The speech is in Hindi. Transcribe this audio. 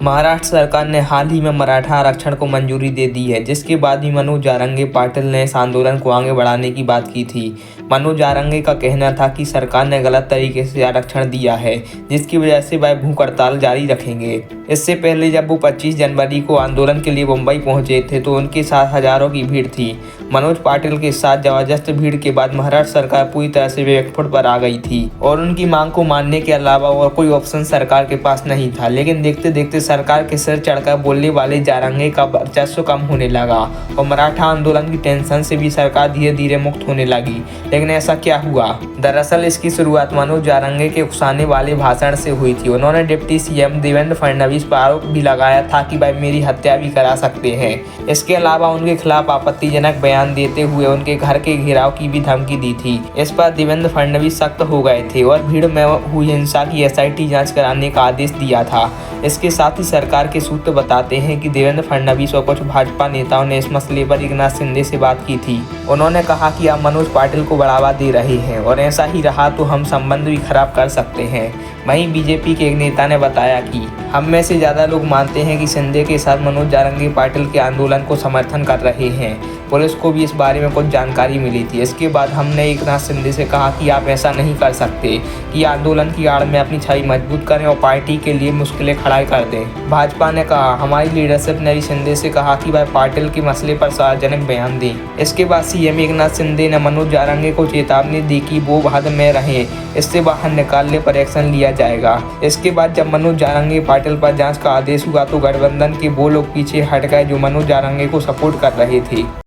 महाराष्ट्र सरकार ने हाल ही में मराठा आरक्षण को मंजूरी दे दी है, जिसके बाद भी मनोज जारंगे पाटिल ने इस आंदोलन को आगे बढ़ाने की बात की थी। मनोज जारंगे का कहना था कि सरकार ने गलत तरीके से आरक्षण दिया है, जिसकी वजह से वह भूख हड़ताल जारी रखेंगे। इससे पहले जब वो 25 जनवरी को आंदोलन के लिए मुंबई पहुंचे थे तो उनके साथ हजारों की भीड़ थी। मनोज पाटिल के साथ जबरदस्त भीड़ के बाद महाराष्ट्र सरकार पूरी तरह से बैकफुट पर आ गई थी और उनकी मांग को मानने के अलावा और कोई ऑप्शन सरकार के पास नहीं था। लेकिन देखते देखते सरकार के सिर चढ़कर बोलने वाले जारंगे का वर्चस्व कम होने लगा और मराठा आंदोलन की टेंशन से भी सरकार धीरे धीरे मुक्त होने लगी। लेकिन ऐसा क्या हुआ? दरअसल इसकी शुरुआत मनोज जारंगे के उकसाने वाले भाषण से हुई थी। उन्होंने डिप्टी सीएम देवेंद्र फडणवीस पर आरोप भी लगाया था कि वह मेरी हत्या भी करा सकते हैं। इसके अलावा उनके खिलाफ आपत्तिजनक बयान देते हुए उनके घर के घेराव की भी धमकी दी थी। इस पर देवेंद्र फडणवीस सख्त हो गए थे और भीड़ में हुई हिंसा की एसआईटी जांच कराने का आदेश दिया था। इसके साथ ही सरकार के सूत्र बताते हैं कि देवेंद्र फडणवीस और कुछ भाजपा नेताओं ने इस मसले पर एकनाथ शिंदे से बात की थी। उन्होंने कहा कि आप मनोज पाटिल को बढ़ावा दे रहे हैं और ऐसा ही रहा तो हम संबंध भी खराब कर सकते हैं। वहीं बीजेपी के एक नेता ने बताया कि हम में से ज़्यादा लोग मानते हैं कि शिंदे के साथ मनोज जारंगे पाटिल के आंदोलन को समर्थन कर रहे हैं। पुलिस को भी इस बारे में कुछ जानकारी मिली थी। इसके बाद हमने एकनाथ शिंदे से कहा कि आप ऐसा नहीं कर सकते कि आंदोलन की आड़ में अपनी छवि मजबूत करें और पार्टी के लिए मुश्किलें खड़ा कर दें। भाजपा ने कहा, हमारी लीडरशिप ने भी शिंदे से कहा कि वह पाटिल के मसले पर सार्वजनिक बयान दें। इसके बाद सीएम एकनाथ शिंदे ने मनोज जारंगे को चेतावनी दी कि वो हद में रहें, इससे बाहर निकालने पर एक्शन लिया जाएगा। इसके बाद जब मनोज जारंगे पाटिल पर जांच का आदेश हुआ तो गठबंधन के वो लोग पीछे हट गए जो मनोज जारंगे को सपोर्ट कर रहे थे।